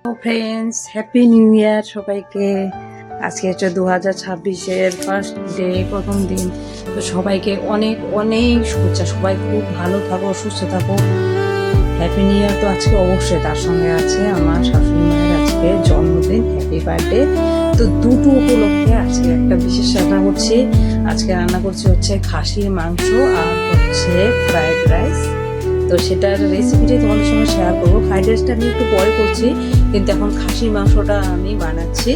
Friends, happy new year সবাইকে। আজকে হচ্ছে 2026-এর ফার্স্ট ডে, প্রথম দিন। তো সবাইকে অনেক অনেক শুভেচ্ছা। সবাই খুব ভালো থাকো, সুস্থ থাকো। হ্যাপি নিউ ইয়ার তো আজকে অবশ্যই। তার সঙ্গে আছে আমার শাশুড়ি মায়ের আজকে জন্মদিন, হ্যাপি বার্থডে। তো দুটো উপলক্ষে আজকে একটা বিশেষ রান্না করছি। আজকে রান্না করছি হচ্ছে খাসির মাংস আর হচ্ছে ফ্রাইড রাইস। তো সেটার রেসিপিটাই তোমাদের সঙ্গে শেয়ার করবো। ফ্রাইড রাইসটা আমি একটু পরে করছি, কিন্তু এখন খাসির মাংসটা আমি বানাচ্ছি।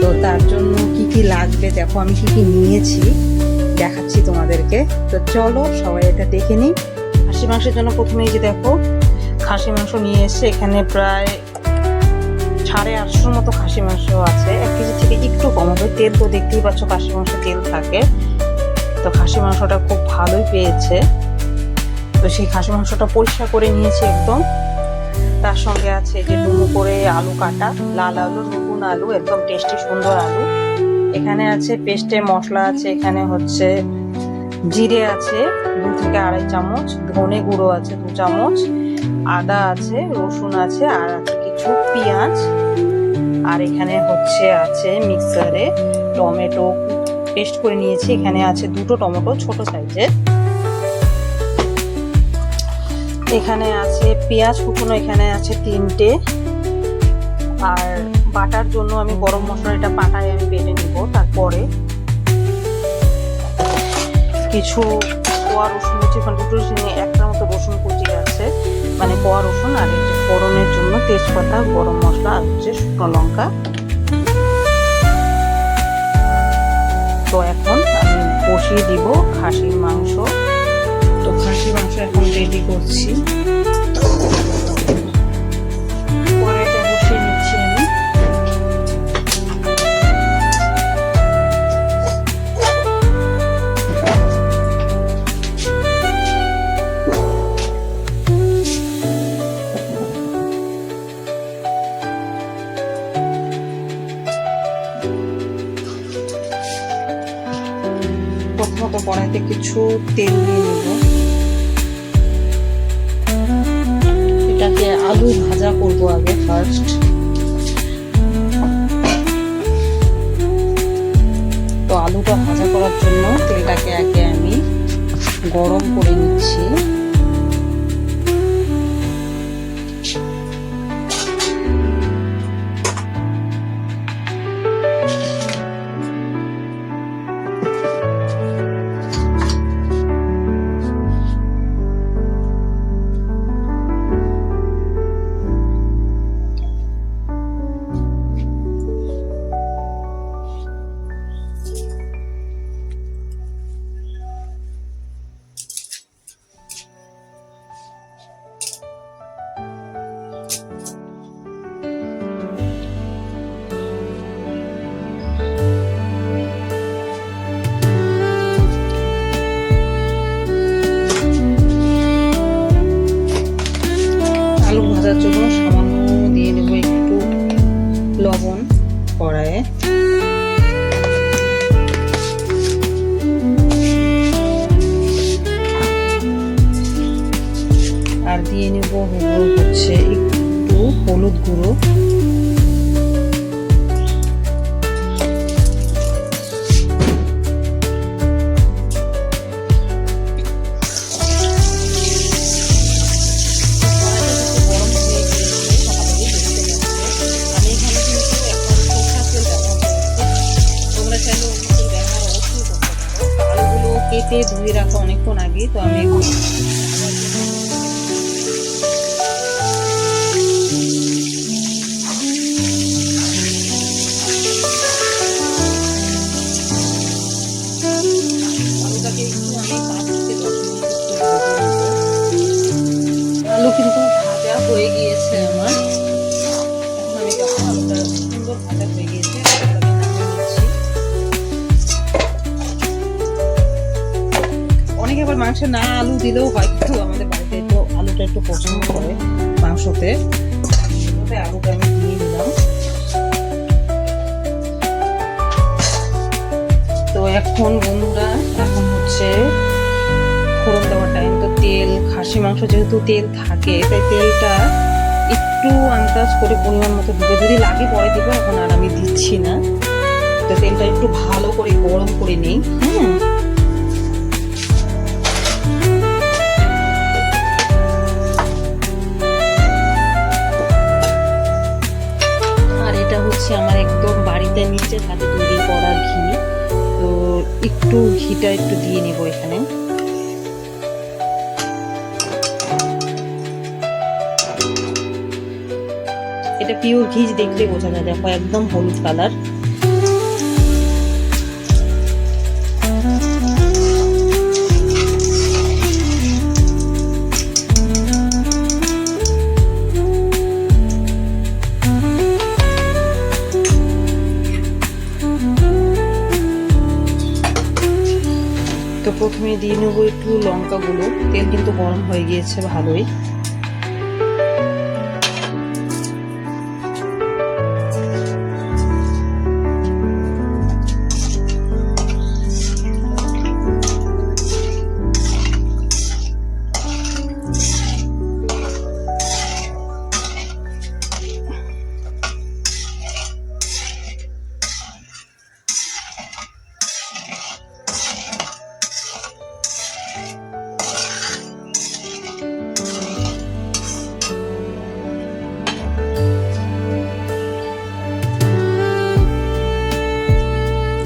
তো তার জন্য কি কি লাগবে দেখো, আমি কি কি নিয়েছি দেখাচ্ছি তোমাদেরকে। তো চলো সবাই এটা দেখে নিই। খাসির মাংসের জন্য প্রথমেই যে দেখো, খাসি মাংস নিয়ে এসে এখানে প্রায় 850 মতো খাসি মাংস আছে। 1 কেজি থেকে একটু কম হবে। তেল তো দেখতেই পাচ্ছ, খাসি মাংস তেল থাকে। তো খাসি মাংসটা খুব ভালোই পেয়েছে। তো সেই খাসি মাংসটা পরিষ্কার করে নিয়েছি একদম। তার সঙ্গে আছে যে ডুমো করে আলু কাটা, লাল আলু, নতুন আলু, একদম টেস্টি সুন্দর আলু। এখানে আছে পেস্টে মশলা আছে, এখানে হচ্ছে জিরে আছে 2 থেকে আড়াই চামচ, ধনে গুঁড়ো আছে 2 চামচ, আদা আছে, রসুন আছে, আর আছে কিছু পেঁয়াজ। আর এখানে হচ্ছে আছে মিক্সারে টমেটো পেস্ট করে নিয়েছি। এখানে আছে 2টো টমেটো ছোট সাইজের। এখানে আছে পেঁয়াজ কুচনো, এখানে আছে 3টে। আর বাটার জন্য আমি গরম মশলা এটা পাটায় আমি বেটে নিব। তারপরে কিছু কোয়া রসুন কুচি, মানে 2টো একটার মতো রসুন কুচি আছে, মানে কোয়া রসুন। আর এই যে ফোড়নের জন্য তেজপাতা, গরম মশলা আর হচ্ছে শুকনো লঙ্কা। তো এখন আমি বসিয়ে দিব খাসির মাংস। তো খাসির মাংস এখন রেডি করছি। কড়াইটা বসিয়ে নিচ্ছি আমি। প্রথমত কড়াইতে কিছু তেল দিয়ে নেব। এটাকে আলু ভাজা করব আগে ফার্স্ট। তো আলুটা ভাজা করার জন্য তেলটাকে আগে আমি গরম করে নিচ্ছি। আলু ভাজার জন্য সামান্য দিয়ে দেবো একটু লবণ কড়াইয়ে। আর দিয়ে নেব হচ্ছে একটু হলুদ গুঁড়ো। কেটে ধুয়ে রাখা অনেকক্ষণ আগে। তো আমি আলুটাকে একটু আমি 5 থেকে 10 মিনিট আলু কিন্তু ভাজা হয়ে গিয়েছে আমার। এখন আমি যখন আলুটা সুন্দর ভাজা হয়ে গিয়েছে, অনেকে আবার মাংস না আলু দিলেও হয়, কিন্তু আমাদের বাড়িতে একটু আলুটা একটু পছন্দ করে মাংসতে। আলুটা আমি দিয়ে দিলাম। তো এখন বন্ধুরা, এখন হচ্ছে ফোড়ন দেওয়ার টাইম। তো তেল, খাসি মাংস যেহেতু তেল থাকে, তাই তেলটা একটু একটু আন্দাজ করে পরিমাণ মতো দিবে, যদি লাগে পরে দিব, এখন আর আমি দিচ্ছি না। তো তেলটা একটু ভালো করে গরম করে নিই। আর এটা হচ্ছে আমার একদম বাড়িতে নিজের হাতে তৈরি করা ঘি, তো একটু ঘিটা একটু দিয়ে নেব এখানে। এটা পিওর ঘি, দেখলে বোঝা যায়, দেখো একদম হলুদ কালার। তো প্রথমে দিয়ে নেবো একটু লঙ্কা গুঁড়ো, তেল কিন্তু গরম হয়ে গিয়েছে ভালোই।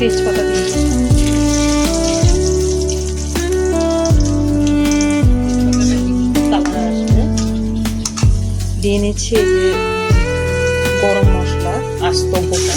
তেজপাতা দিয়ে দিয়ে নিচ্ছে যে গরম মশলা আস্ত গোটা,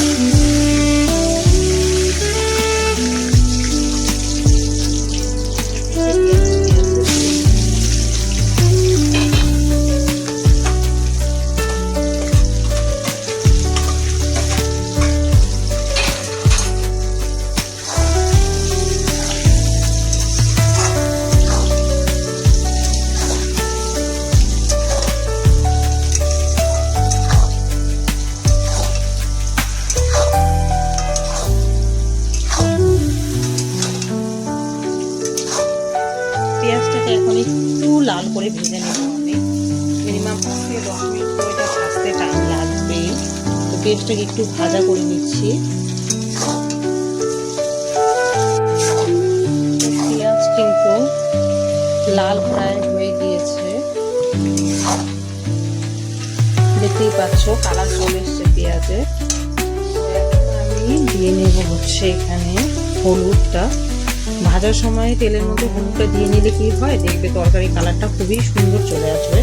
পেঁয়াজটাকে এখন একটু লাল করে ভেজে নেব আমি। মিনিমাম 5 থেকে 10 মিনিট করে এটা ভাজতে টাইম লাগবে। তো পেঁয়াজটাকে একটু ভাজা করে নিচ্ছি। পেঁয়াজ কিন্তু লাল প্রায় হয়ে গিয়েছে, দেখতেই পাচ্ছ কালার চলে এসছে পেঁয়াজে। আমি দিয়ে নেব হচ্ছে এখানে হলুদটা। ভাজার সময় তেলের মধ্যে হলুদটা দিয়ে নিলে কি হয়, দেখবে তরকারি কালারটা খুবই সুন্দর চলে আসবে।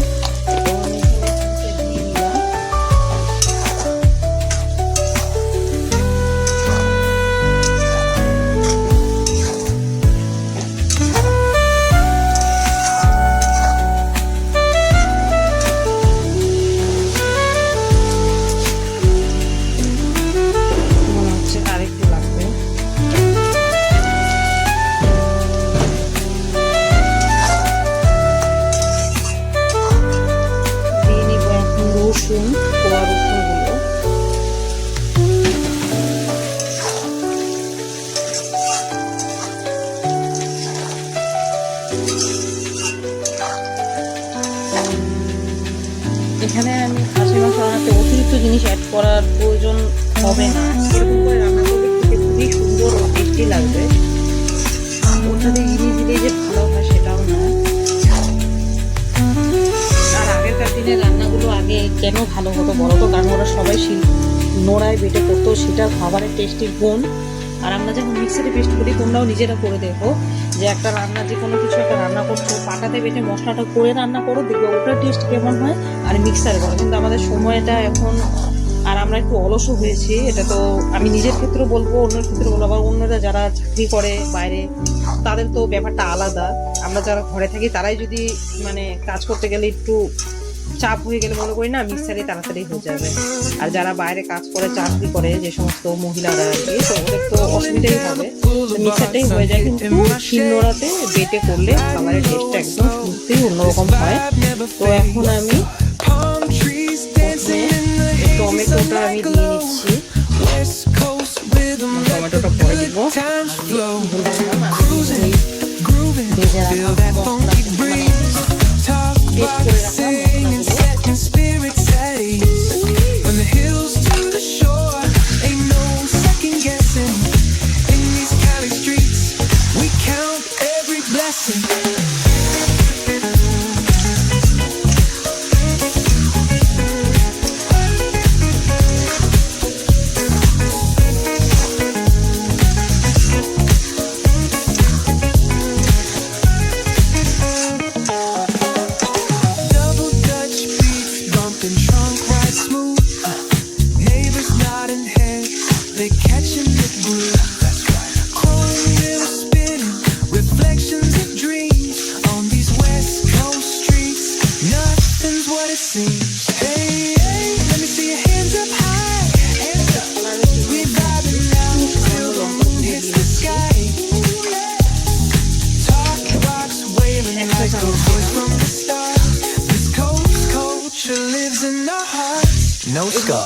রসুন, কোয়া রসুনগুলো এখানে আমি খাসি মাংস রান্নাতে অতিরিক্ত জিনিস অ্যাড করার প্রয়োজন হবে না। এরকম করে রান্না করলে খেতে খুবই সুন্দর ও টেস্টি লাগবে। ওটাতে ইজি দিলে যে ভালো হয় সেটাও না। আর আগেরকার দিনের রান্নাগুলো আগে কেন ভালো হতো বলো তো, কারণ ওরা সবাই নোড়ায় বেটে করতো, সেটা খাবারের টেস্টির গুণ। আর আমরা যখন মিক্সারে পেস্ট করি, তোমরাও নিজেরা করে দেখো যে একটা রান্না, যে কোনো কিছু একটা রান্না করছো, পাটাতে বেটে মশলাটা করে রান্না করো, দেখবে ওটার টেস্ট কেমন হয়, আর মিক্সারে করো। কিন্তু আমাদের সময়টা এখন, আর আমরা একটু অলসও হয়েছি। এটা তো আমি নিজের ক্ষেত্রে বলবো, অন্যের ক্ষেত্রে বলবো। আবার অন্যরা যারা চাকরি করে বাইরে, তাদের তো ব্যাপারটা আলাদা। আমরা যারা ঘরে থাকি তারাই যদি মানে কাজ করতে গেলে একটু চাপ হয়ে গেলে মনে করি না মিক্সারে তাড়াতাড়ি হয়ে যাবে। আর যারা বাইরে কাজ করে, চাকরি করে, যে সমস্ত মহিলারা আর কি, তো ওদের তো অসুবিধাই হবে, মিক্সারটাই হয়ে যায়। কিন্তু শিলনোড়াতে বেটে করলে খাবারের টেস্টটা একদম সত্যিই অন্যরকম হয়। তো এখন আমি টমেটোটা আমি দিয়ে নিচ্ছি। টমেটোটা পরে দিব। ভেজে রাখা মশলা, পেস্ট করে রাখা মশলাগুলো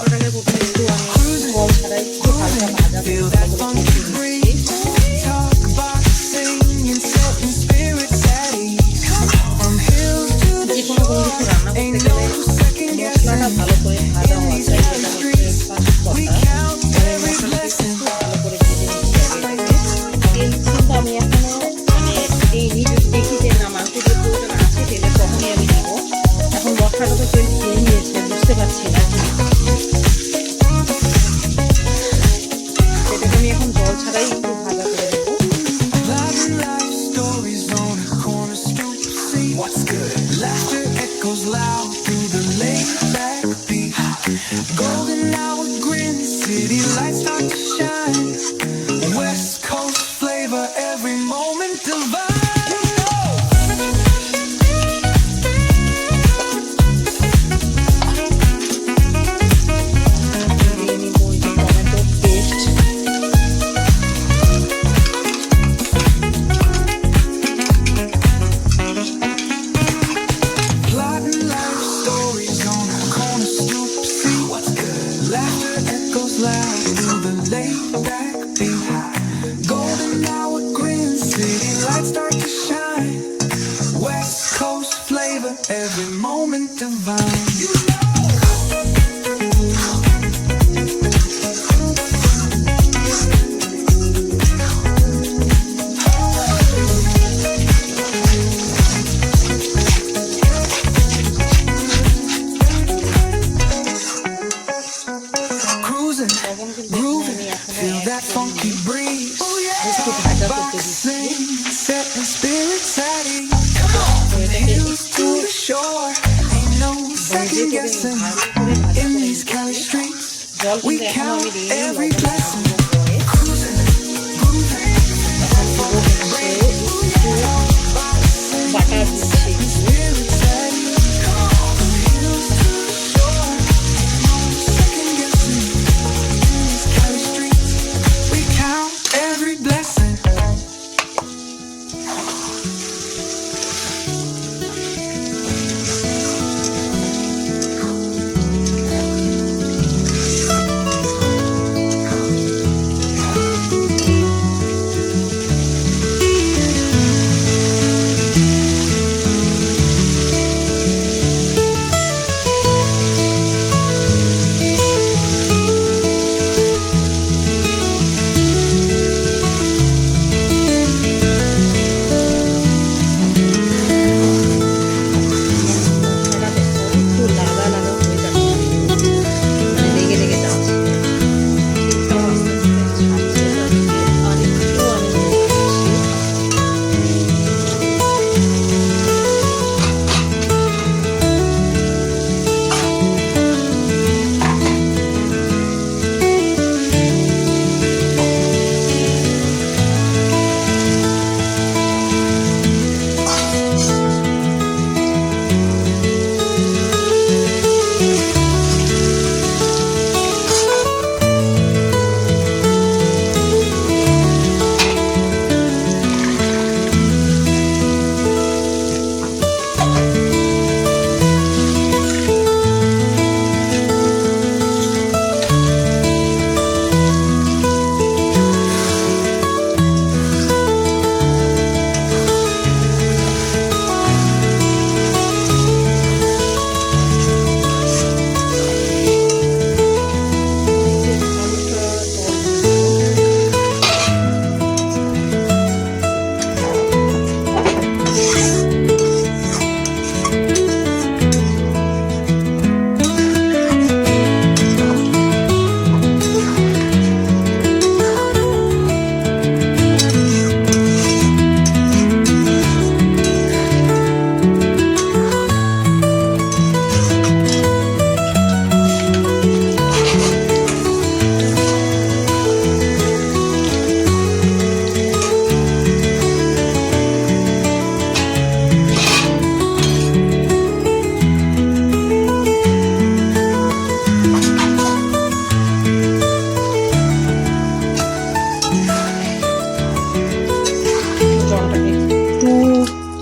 মাংসটাকে প্রথমে একটু আমি জল ছাড়াই একটু হালকা ভাজা করে ভালো করে কষিয়ে নিচ্ছি। যে কোনো কিছু রান্না করতে গেলে মশলাটা ভালো করে ভাজা হওয়া চাই, এটা হচ্ছে ফার্স্ট কথা। মশলাটাকে একটু ভালো করে ভেজে নিচ্ছি আগে থেকে। তেল কিন্তু আমি এখনো মানে দিইনি, যদি দেখি যে না মাংস দিয়ে প্রয়োজন আছে তেলে তখনই আমি দিব। এখন মশলাটা তো তেল খেয়ে নিয়েছে, বুঝতে পারছি না সেটাকে আমি এখন জল ছাড়াই একটু ভাজা করে দেবো। Loud through the late back beat, golden hour grin, city lights start to shine, West Coast flavor, every moment divine. Every moment divine. Cruising, grooving, feel that funky breeze. Relaxing, setting spirits at ease. Heels to the shore, ain't no second guessing. In these Cali streets, we count every blessing. Cruising, grooving, butter দিচ্ছি, spirits at ease. Heels to the shore, ain't no second guessing. In these Cali streets, we count every blessing.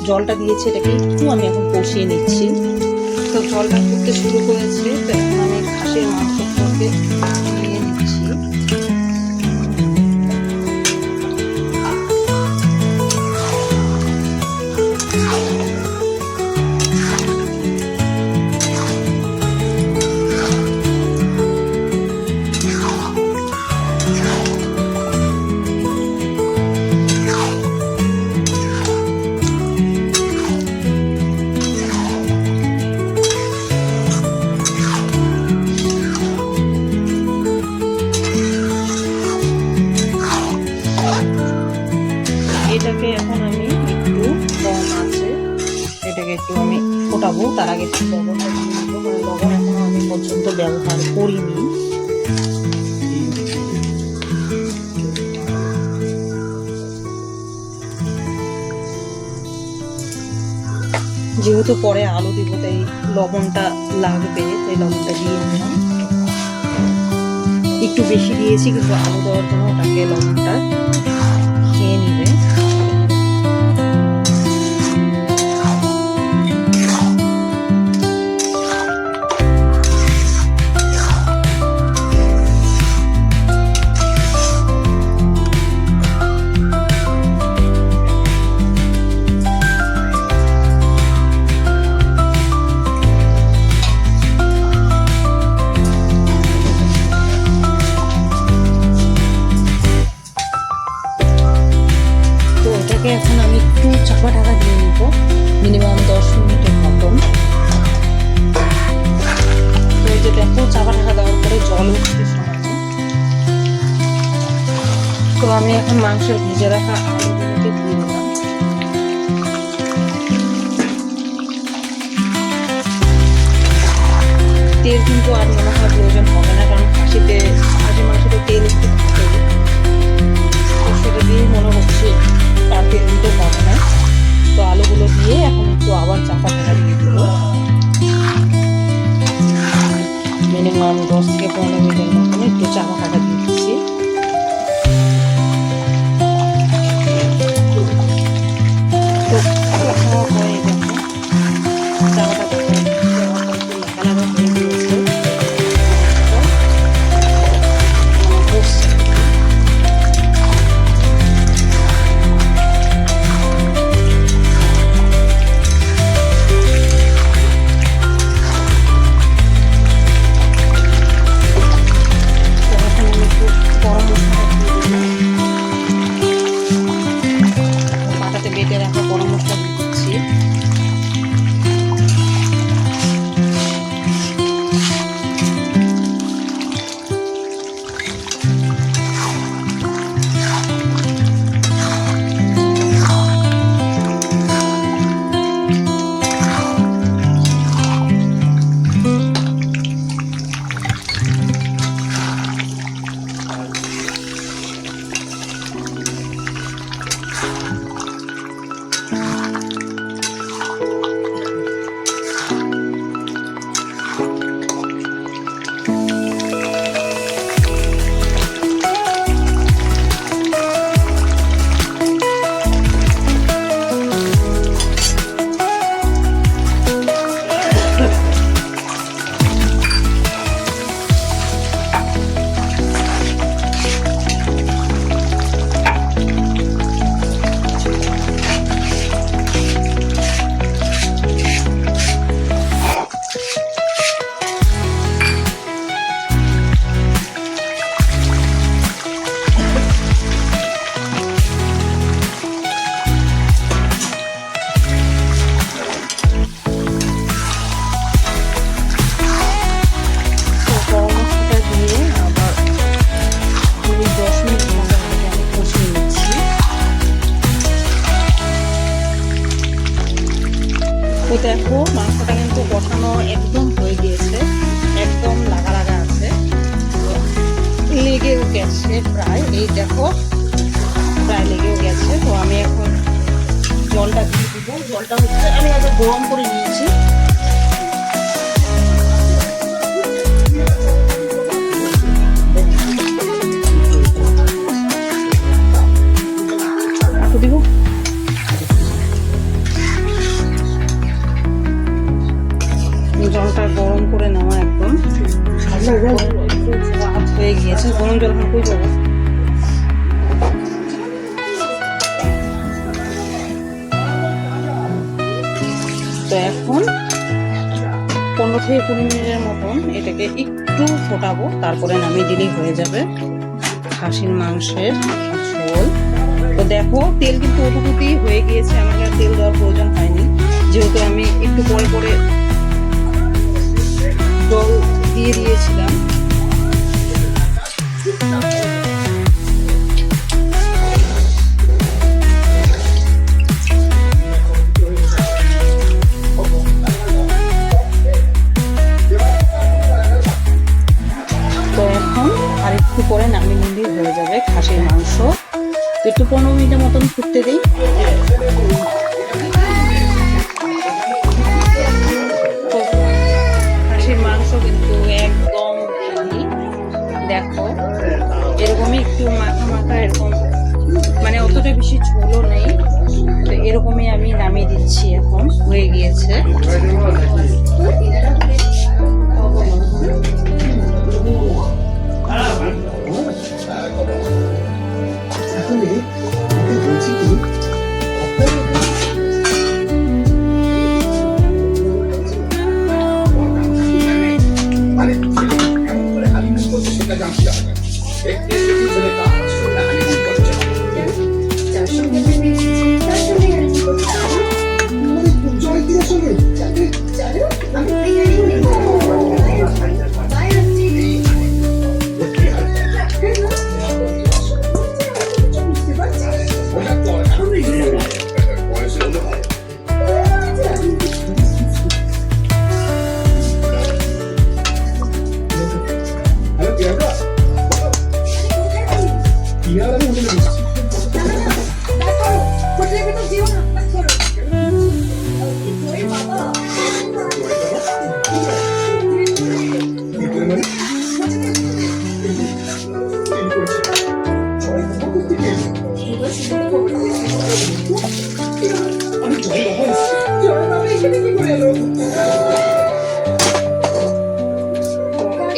জলটা দিয়েছি, এটাকে একটু আমি এখন কষিয়ে নিচ্ছি। তো জলটা ফুটতে শুরু করেছে, তো এখন আমি হাঁসের মাংসটাকে নিয়ে নিচ্ছি। এটাকে এখন আমি একটু কম আছে, এটাকে একটু আমি ফোটাবো। তার আগে একটু লবণটা দিয়ে দেবো, কারণ লবণ এখনো আমি পর্যন্ত ব্যবহার করিনি। যেহেতু পরে আলু দিব তাই লবণটা লাগবে, তাই লবণটা দিয়ে দিলাম। একটু বেশি দিয়েছি, কিন্তু আলু দেওয়ার জন্য ওটাকে লবণটা খেয়ে নিবে। এখন আমি একটু চাপা ঢাকা দিয়ে নিব, মিনিমাম 10 মিনিটের মতন। তো এই যে দেখো, চাপা ঢাকা দেওয়ার পরে জল উঠতে সমানে। তো আমি এখন মাংসের ভেজে রাখা আলুগুলোকে দিয়ে দিলাম। তেল কিন্তু আর মনে হয় প্রয়োজন হবে না, কারণ হাঁসের মাংসতে তেল একটু থাকে, তো সেটা দিয়েই মনে হচ্ছে আর তেল দিতে পারে না। তো আলুগুলো দিয়ে এখন একটু আবার চাপা ঢাকা দিয়ে দেবো, মিনিমাম 10 থেকে 15 মিনিটের মতন একটু চাপা ঢাকা দিয়ে দিচ্ছি। তো হয়ে দেখো চাপা ঢাকা লাগা হয়ে গিয়েছে। বেটে রাখা গরম মশলা দিচ্ছি। তো দেখো মাংসটা কিন্তু কষানো একদম হয়ে গিয়েছে, একদম লাগা লাগা আছে, লেগেও গেছে প্রায়। এই দেখো প্রায় লেগেও গেছে। তো আমি এখন জলটা দিয়ে দিব। জলটা হচ্ছে আমি আগে গরম করে নিয়েছি। দিব জলটা গরম করে নেওয়া একদম। আচ্ছা গরম জল এখন কই যাবো? তো এখন 15 থেকে 20 মিনিটের মতন এটাকে একটু ফোটাবো, তারপরে নামিয়ে দিলেই হয়ে যাবে খাসির মাংসের ঝোল। তো দেখো তেল কিন্তু ওটুকুতেই হয়ে গিয়েছে, আমার আর তেল দেওয়ার প্রয়োজন হয়নি, যেহেতু আমি একটু পরে পরে জল দিয়ে দিয়েছিলাম। তো এখন আর একটু পরে নামিয়ে নিলেই হয়ে যাবে খাসির মাংস। তো একটু 15 মিনিটের মতন ফুটতে দিই। খাসির মাংস কিন্তু একদম রেডি। দেখো এরকমই একটু মাখা মাখা, এরকম মানে অতটা বেশি ঝোলও নেই। তো এরকমই আমি নামিয়ে দিচ্ছি, এখন হয়ে গিয়েছে।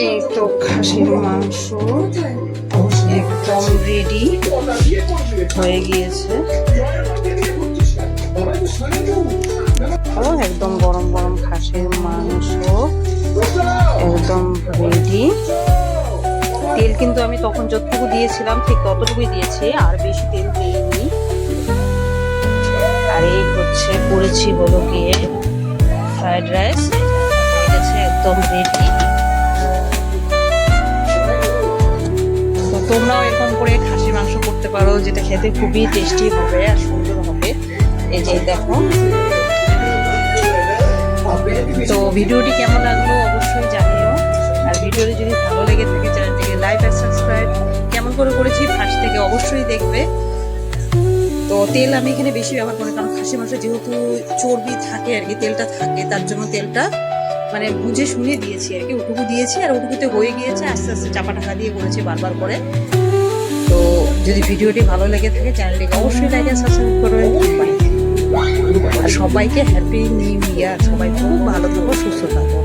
এই তো খাসির মাংস একদম রেডি হয়ে গিয়েছে। একদম গরম গরম খাসির মাংস একদম রেডি। তেল কিন্তু আমি তখন যতটুকু দিয়েছিলাম ঠিক ততটুকুই দিয়েছি, আর বেশি তেল দিইনি। আর এই হচ্ছে করেছি হলো গিয়ে ফ্রাইড রাইস, হয়ে গেছে একদম রেডি। তো তোমরাও এরকম করে খাসির মাংস করতে পারো, যেটা খেতে খুবই টেস্টি হবে আর সুন্দর হবে। এই যে দেখো। তো ভিডিওটি কেমন লাগলো অবশ্যই জানিও, আর ভিডিওটি যদি ভালো লেগে থাকে চ্যানেলটিকে লাইক আর সাবস্ক্রাইব কেমন করে করেছি ফার্স্ট থেকে অবশ্যই দেখবে। তো তেল আমি এখানে বেশি ব্যবহার করি, কারণ খাসি মাংস যেহেতু চর্বি থাকে আর কি, তেলটা থাকে, তার জন্য তেলটা মানে বুঝে শুনে দিয়েছি আর কি, ওটুকু দিয়েছি আর ওটুকুতে হয়ে গিয়েছে। আস্তে আস্তে চাপা টাকা দিয়ে করেছি বারবার করে। তো যদি ভিডিওটি ভালো লেগে থাকে চ্যানেলটিকে অবশ্যই লাইক আর সাবস্ক্রাইব করে। আর সবাইকে হ্যাপি নিউ ইয়ার, সবাই খুব ভালো থাকো, সুস্থ থাকো।